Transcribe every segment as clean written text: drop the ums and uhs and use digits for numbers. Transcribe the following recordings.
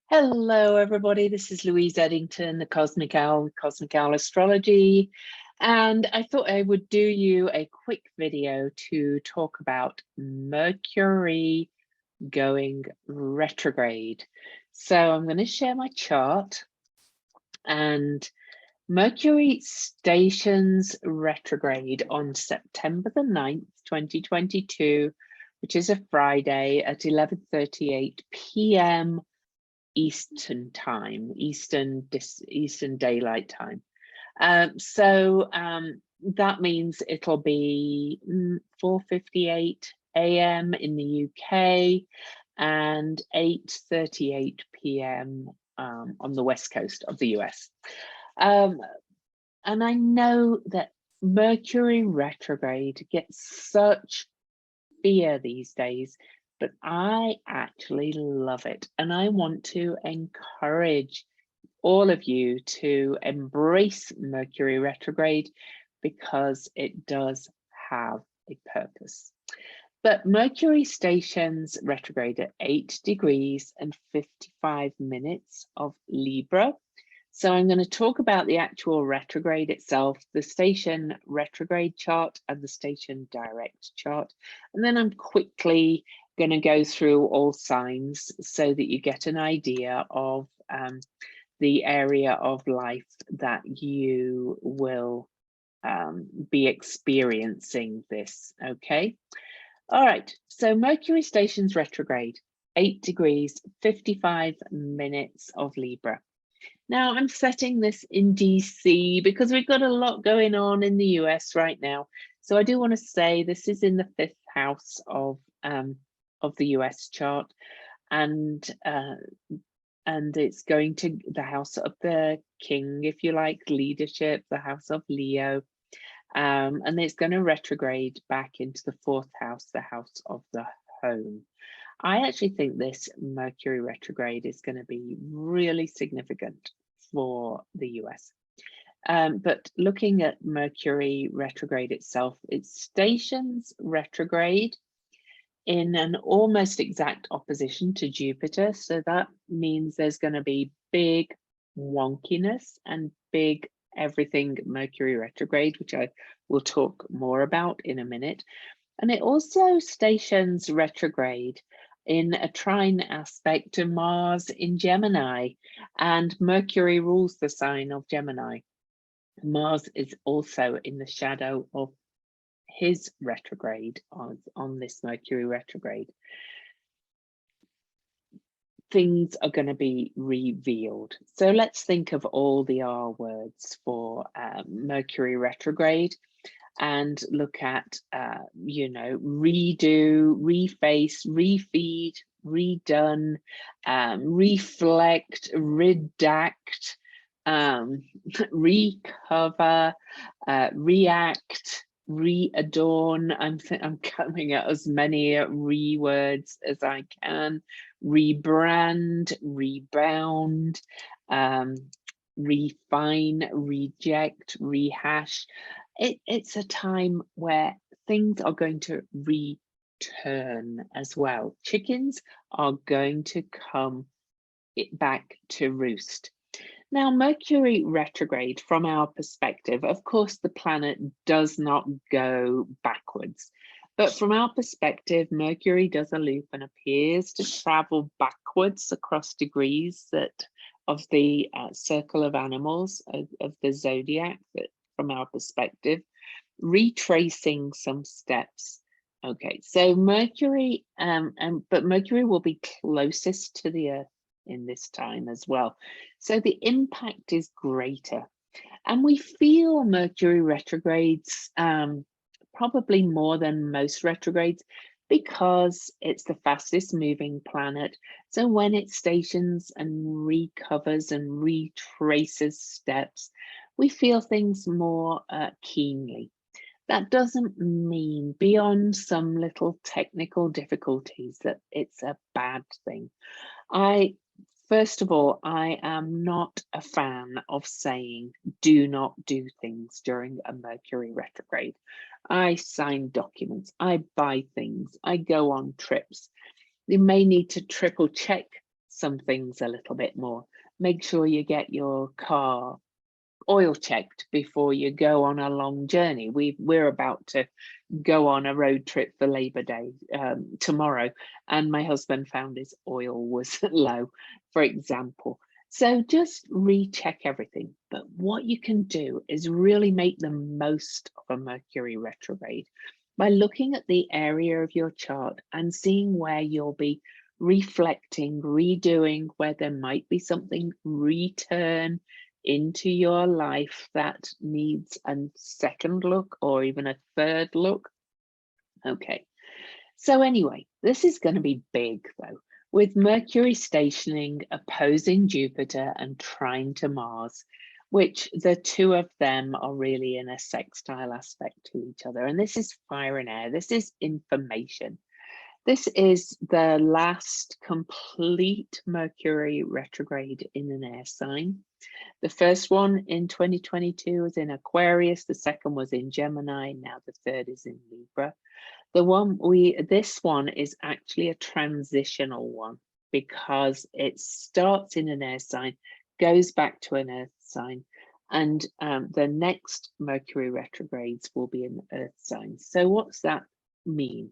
Hello, everybody. This is Louise Eddington, the Cosmic Owl Astrology. And I thought I would do you a quick video to talk about Mercury going retrograde. So I'm going to share my chart, and Mercury stations retrograde on September the 9th, 2022, which is a Friday at 11:38 p.m. Eastern time, Eastern Daylight Time. That means it'll be 4:58 a.m. in the UK and 8:38 p.m. On the west coast of the US. And I know that Mercury retrograde gets such fear these days, but I actually love it. And I want to encourage all of you to embrace Mercury retrograde because it does have a purpose. But Mercury stations retrograde at 8 degrees and 55 minutes of Libra. So I'm going to talk about the actual retrograde itself, the station retrograde chart and the station direct chart. And then I'm quickly going to go through all signs so that you get an idea of the area of life that you will be experiencing this, okay? All right, so Mercury stations retrograde, 8 degrees, 55 minutes of Libra. Now I'm setting this in DC because we've got a lot going on in the US right now. So I do want to say this is in the 5th house of the US chart, and it's going to the house of the king, if you like, leadership, the house of Leo, and it's going to retrograde back into the 4th house, the house of the home. I actually think this Mercury retrograde is going to be really significant for the US. But looking at Mercury retrograde itself, it stations retrograde in an almost exact opposition to Jupiter. So that means there's going to be big wonkiness and big everything Mercury retrograde, which I will talk more about in a minute. And it also stations retrograde in a trine aspect to Mars in Gemini, and Mercury rules the sign of Gemini. Mars is also in the shadow of his retrograde on this Mercury retrograde. Things are going to be revealed. So let's think of all the R words for Mercury retrograde and look at, redo, reface, refeed, redone, reflect, redact, recover, react, readorn. I'm coming at as many re-words as I can. Rebrand, rebound, refine, reject, rehash. It's a time where things are going to return as well. Chickens are going to come back to roost. Now, Mercury retrograde, from our perspective, of course, the planet does not go backwards. But from our perspective, Mercury does a loop and appears to travel backwards across degrees of the circle of animals of the zodiac, from our perspective, retracing some steps. Okay, so Mercury, but Mercury will be closest to the Earth in this time as well. So the impact is greater. And we feel Mercury retrogrades probably more than most retrogrades because it's the fastest moving planet. So when it stations and recovers and retraces steps, we feel things more keenly. That doesn't mean, beyond some little technical difficulties, that it's a bad thing. First of all, I am not a fan of saying do not do things during a Mercury retrograde. I sign documents, I buy things, I go on trips. You may need to triple check some things a little bit more. Make sure you get your car oil checked before you go on a long journey. We're about to go on a road trip for Labor Day tomorrow, and my husband found his oil was low, for example. So just recheck everything. But what you can do is really make the most of a Mercury retrograde by looking at the area of your chart and seeing where you'll be reflecting, redoing, where there might be something return into your life that needs a second look or even a third look. Okay, so anyway, this is going to be big though, with Mercury stationing opposing Jupiter and trine to Mars, which the two of them are really in a sextile aspect to each other. And this is fire and air. This is information. This is the last complete Mercury retrograde in an air sign. The first one in 2022 was in Aquarius, the second was in Gemini, now the third is in Libra. This one is actually a transitional one because it starts in an air sign, goes back to an earth sign, and the next Mercury retrogrades will be in earth signs. So what's that mean?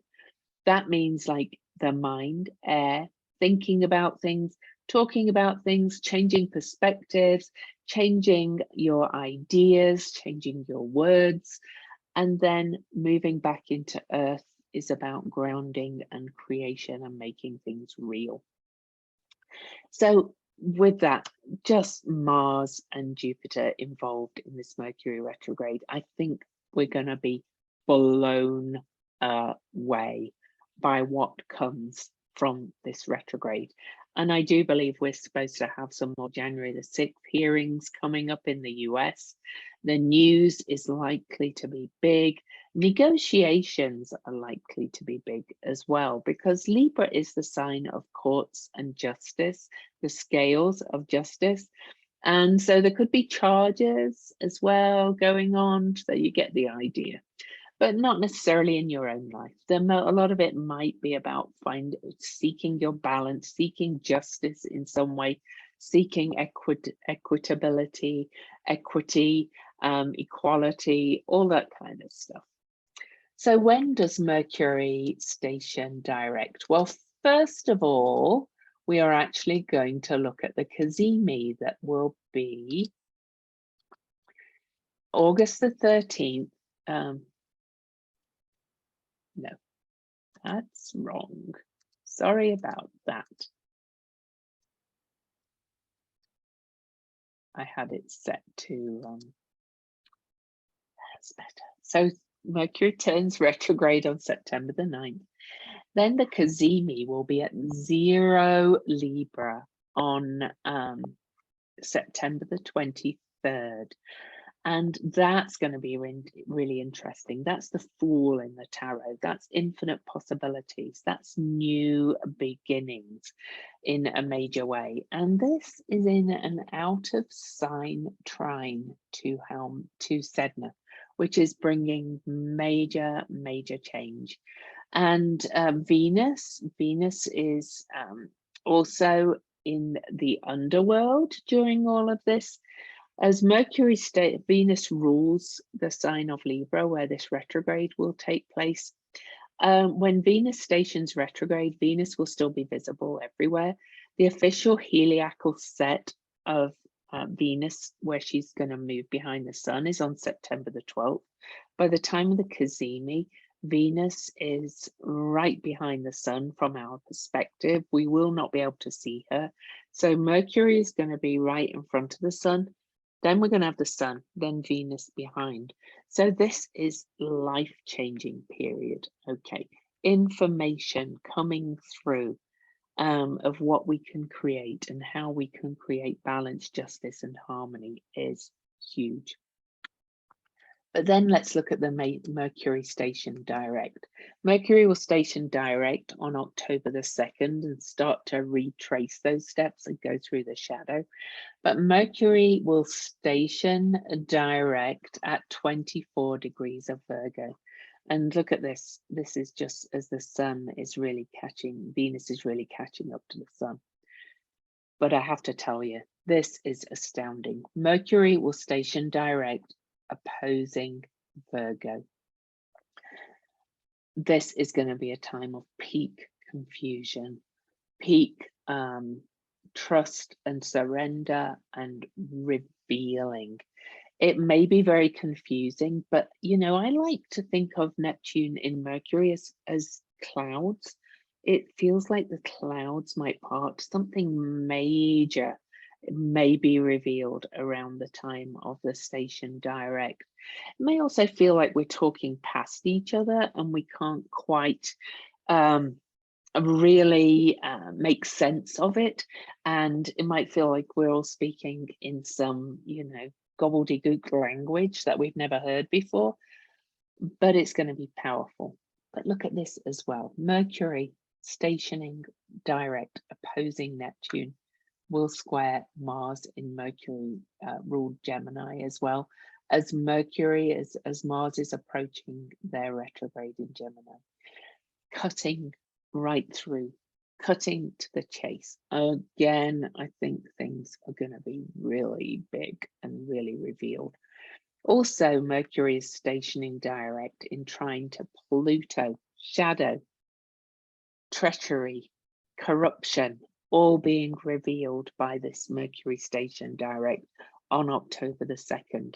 That means like the mind, air, thinking about things, talking about things, changing perspectives, changing your ideas, changing your words, and then moving back into earth is about grounding and creation and making things real. So with that, just Mars and Jupiter involved in this Mercury retrograde, I think we're going to be blown away by what comes from this retrograde. And I do believe we're supposed to have some more January the 6th hearings coming up in the US. The news is likely to be big. Negotiations are likely to be big as well, because Libra is the sign of courts and justice, the scales of justice. And so there could be charges as well going on, so you get the idea. But not necessarily in your own life. A lot of it might be about seeking your balance, seeking justice in some way, seeking equitability, equity, equality, all that kind of stuff. So when does Mercury station direct? Well, first of all, we are actually going to look at the cazimi that will be August the 13th. No, that's wrong. Sorry about that. I had it set to, that's better. So Mercury turns retrograde on September the 9th. Then the cazimi will be at 0 Libra on September the 23rd. And that's going to be really interesting. That's the Fool in the tarot. That's infinite possibilities. That's new beginnings in a major way. And this is in an out of sign trine to Sedna, which is bringing major change. And Venus is also in the underworld during all of this. As Mercury Venus rules the sign of Libra, where this retrograde will take place. When Venus stations retrograde, Venus will still be visible everywhere. The official heliacal set of Venus, where she's going to move behind the sun, is on September the 12th. By the time of the cazimi, Venus is right behind the sun from our perspective. We will not be able to see her. So Mercury is going to be right in front of the sun. Then we're going to have the sun, then Venus behind. So this is life-changing period. Okay, information coming through of what we can create and how we can create balance, justice, and harmony is huge. But then let's look at the Mercury station direct. Mercury will station direct on October the 2nd and start to retrace those steps and go through the shadow. But Mercury will station direct at 24 degrees of Virgo. And look at this. This is just as the sun is really catching, Venus is really catching up to the sun. But I have to tell you, this is astounding. Mercury will station direct opposing Virgo. This is going to be a time of peak confusion, peak trust and surrender and revealing. It may be very confusing, but you know, I like to think of Neptune in Mercury as clouds. It feels like the clouds might part, something major may be revealed around the time of the station direct. It may also feel like we're talking past each other and we can't quite really make sense of it, and it might feel like we're all speaking in some, you know, gobbledygook language that we've never heard before, but it's going to be powerful. But look at this as well. Mercury stationing direct opposing Neptune will square Mars in Mercury ruled Gemini, as well as Mercury as Mars is approaching their retrograde in Gemini, cutting right through, cutting to the chase. Again, I think things are going to be really big and really revealed. Also, Mercury is stationing direct in trine to Pluto, shadow, treachery, corruption, all being revealed by this Mercury station direct on October the 2nd.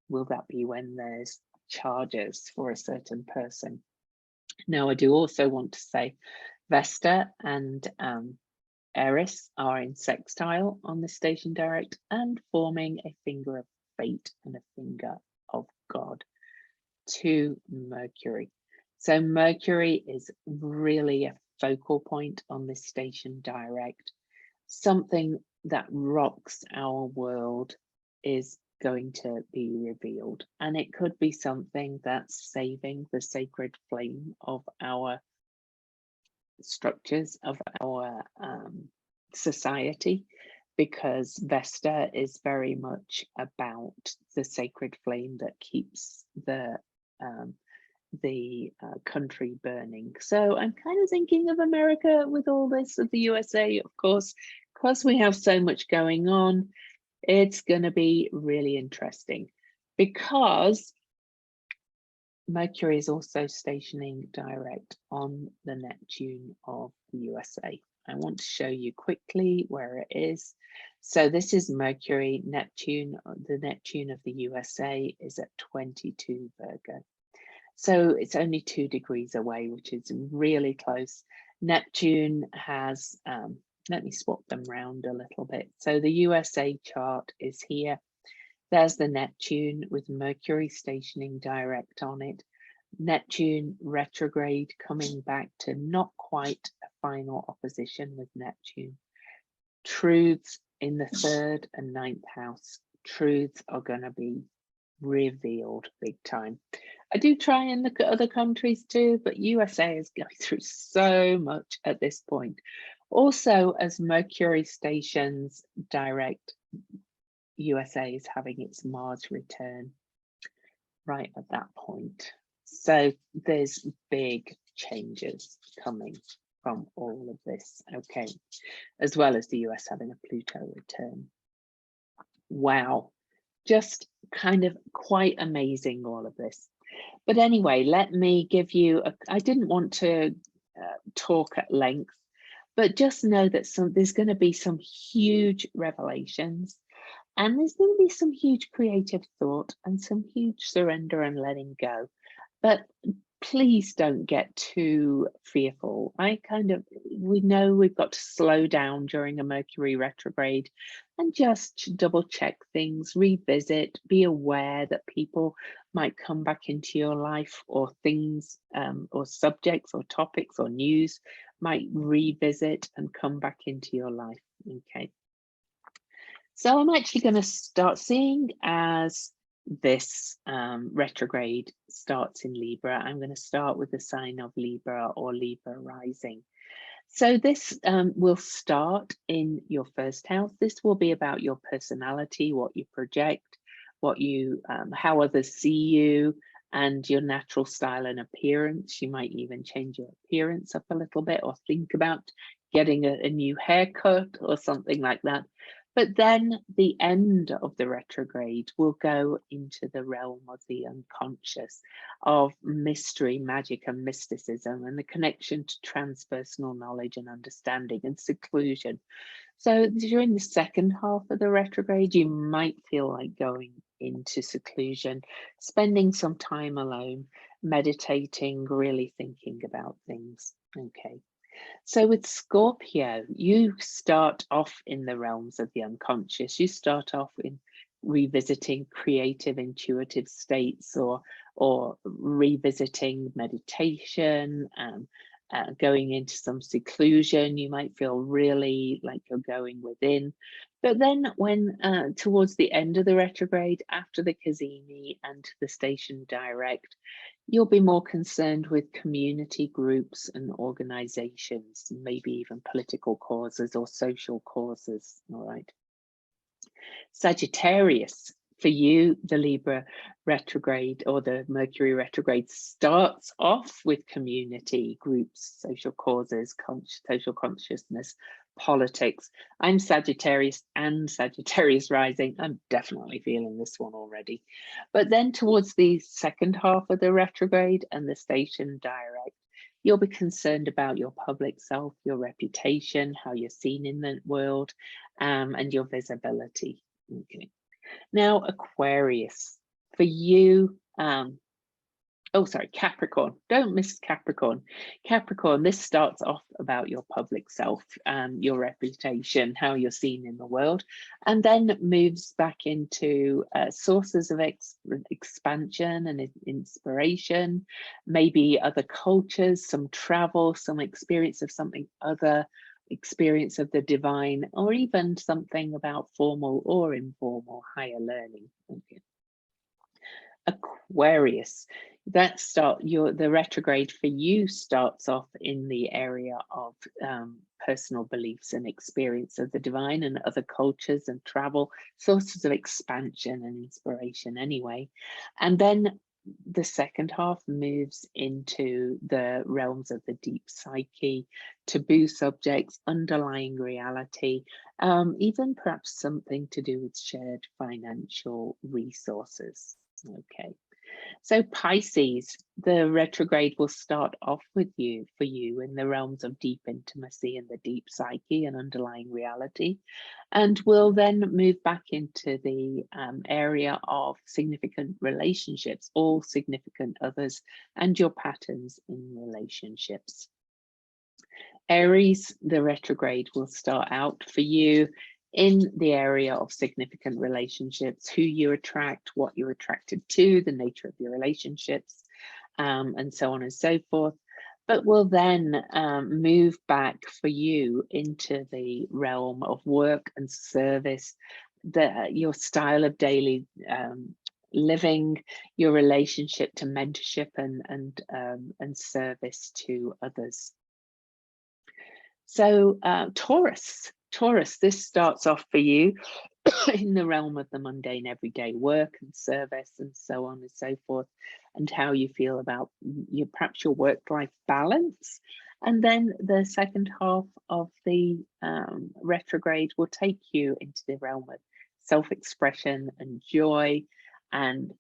Will that be when there's charges for a certain person? Now, I do also want to say Vesta and Eris are in sextile on the station direct and forming a finger of fate and a finger of God to Mercury. So Mercury is really a focal point on this station direct. Something that rocks our world is going to be revealed, and it could be something that's saving the sacred flame of our structures, of our society, because Vesta is very much about the sacred flame that keeps the country burning. So I'm kind of thinking of America with all this, of the USA, of course, because we have so much going on. It's going to be really interesting because Mercury is also stationing direct on the Neptune of the USA. I want to show you quickly where it is. So this is Mercury, Neptune, the Neptune of the USA is at 22 Virgo. So it's only 2 degrees away, which is really close. Neptune has, let me swap them round a little bit. So the USA chart is here. There's the Neptune with Mercury stationing direct on it. Neptune retrograde coming back to not quite a final opposition with Neptune. Truths in the 3rd and 9th house. Truths are going to be revealed big time. I do try and look at other countries too, but USA is going through so much at this point. Also, as Mercury stations direct, USA is having its Mars return right at that point. So there's big changes coming from all of this, okay, as well as the US having a Pluto return. Wow, just kind of quite amazing, all of this. But anyway, let me give you, I didn't want to talk at length, but just know that there's going to be some huge revelations, and there's going to be some huge creative thought and some huge surrender and letting go. But please don't get too fearful. We know we've got to slow down during a Mercury retrograde and just double check things, revisit, be aware that people might come back into your life, or things or subjects or topics or news might revisit and come back into your life. Okay. So I'm actually going to start seeing as this retrograde starts in Libra. I'm going to start with the sign of Libra or Libra rising. So this will start in your 1st house. This will be about your personality, what you project, what you, how others see you, and your natural style and appearance. You might even change your appearance up a little bit, or think about getting a new haircut or something like that. But then the end of the retrograde will go into the realm of the unconscious, of mystery, magic, and mysticism, and the connection to transpersonal knowledge and understanding and seclusion. So during the second half of the retrograde, you might feel like going into seclusion, spending some time alone, meditating, really thinking about things. Okay. So with Scorpio, you start off in the realms of the unconscious. You start off in revisiting creative, intuitive states, or revisiting meditation, going into some seclusion. You might feel really like you're going within. But then when towards the end of the retrograde, after the Cazimi and the station direct, you'll be more concerned with community groups and organizations, maybe even political causes or social causes. All right. Sagittarius, for you, the Libra retrograde or the Mercury retrograde starts off with community groups, social causes, social consciousness, politics. I'm Sagittarius and Sagittarius rising. I'm definitely feeling this one already. But then towards the second half of the retrograde and the station direct, you'll be concerned about your public self, your reputation, how you're seen in the world, and your visibility. Okay. Now, Aquarius, for you, oh, sorry, Capricorn. Don't miss Capricorn. Capricorn, this starts off about your public self, your reputation, how you're seen in the world, and then moves back into sources of expansion and inspiration, maybe other cultures, some travel, some experience of something other, experience of the divine, or even something about formal or informal higher learning. Okay. Aquarius, the retrograde for you starts off in the area of personal beliefs and experience of the divine and other cultures and travel, sources of expansion and inspiration anyway. And then the second half moves into the realms of the deep psyche, taboo subjects, underlying reality, even perhaps something to do with shared financial resources. Okay, so Pisces, the retrograde will start off for you in the realms of deep intimacy and the deep psyche and underlying reality, and will then move back into the area of significant relationships, all significant others, and your patterns in relationships. Aries, the retrograde will start out for you in the area of significant relationships, who you attract, what you're attracted to, the nature of your relationships, and so on and so forth. But will then move back for you into the realm of work and service, your style of daily living, your relationship to mentorship and service to others. So Taurus, this starts off for you in the realm of the mundane everyday work and service and so on and so forth, and how you feel about perhaps your work-life balance. And then the second half of the retrograde will take you into the realm of self-expression and joy and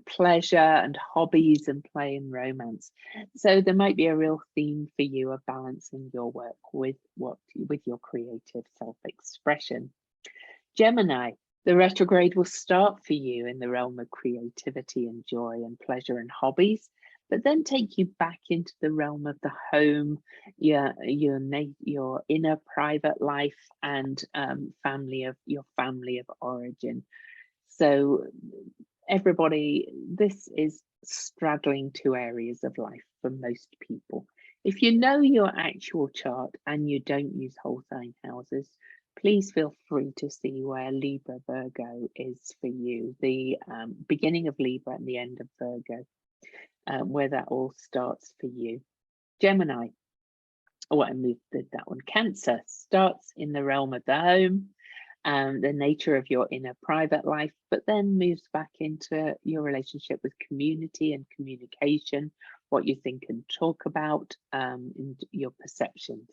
pleasure and hobbies and play and romance. So there might be a real theme for you of balancing your work with your creative self-expression. Gemini, the retrograde will start for you in the realm of creativity and joy and pleasure and hobbies, but then take you back into the realm of the home, your inner private life and your family of origin. So everybody, this is straddling two areas of life for most people. If you know your actual chart and you don't use whole sign houses, please feel free to see where Libra Virgo is for you, the beginning of Libra and the end of Virgo, where that all starts for you. Gemini, I moved that one. Cancer starts in the realm of the home, the nature of your inner private life, but then moves back into your relationship with community and communication, what you think and talk about, and your perceptions.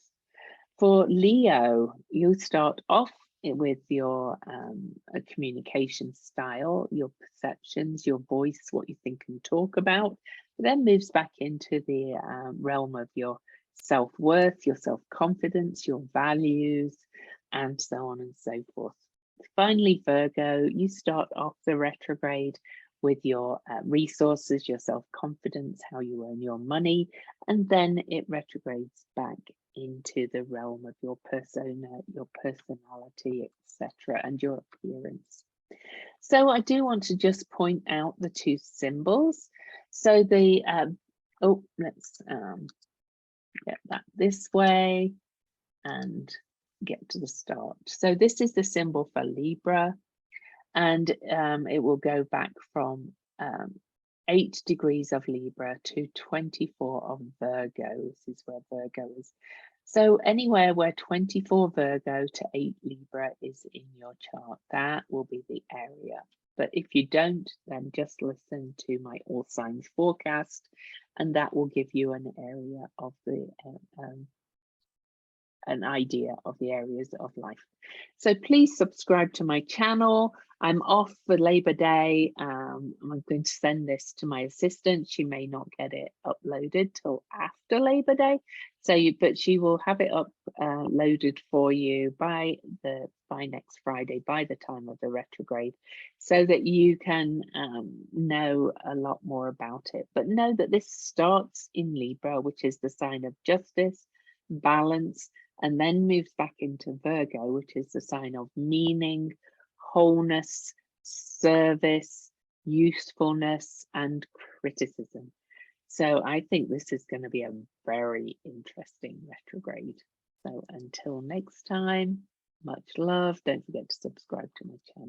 For Leo, you start off with your communication style, your perceptions, your voice, what you think and talk about, then moves back into the realm of your self-worth, your self-confidence, your values, and so on and so forth. Finally, Virgo, you start off the retrograde with your resources, your self-confidence, how you earn your money, and then it retrogrades back into the realm of your persona, your personality, etc., and your appearance. So I do want to just point out the two symbols. So the let's get that this way and get to the start. So this is the symbol for Libra, and it will go back from 8 degrees of Libra to 24 of Virgo. This is where Virgo is. So anywhere where 24 Virgo to 8 Libra is in your chart, that will be the area. But if you don't, then just listen to my all signs forecast, and that will give you an area of the an idea of the areas of life. So please subscribe to my channel. I'm off for Labor Day. I'm going to send this to my assistant. She may not get it uploaded till after Labor Day, but she will have it uploaded for you by next Friday, by the time of the retrograde, so that you can know a lot more about it. But know that this starts in Libra, which is the sign of justice, balance, and then moves back into Virgo, which is the sign of meaning, wholeness, service, usefulness, and criticism. So I think this is going to be a very interesting retrograde. So until next time, much love. Don't forget to subscribe to my channel.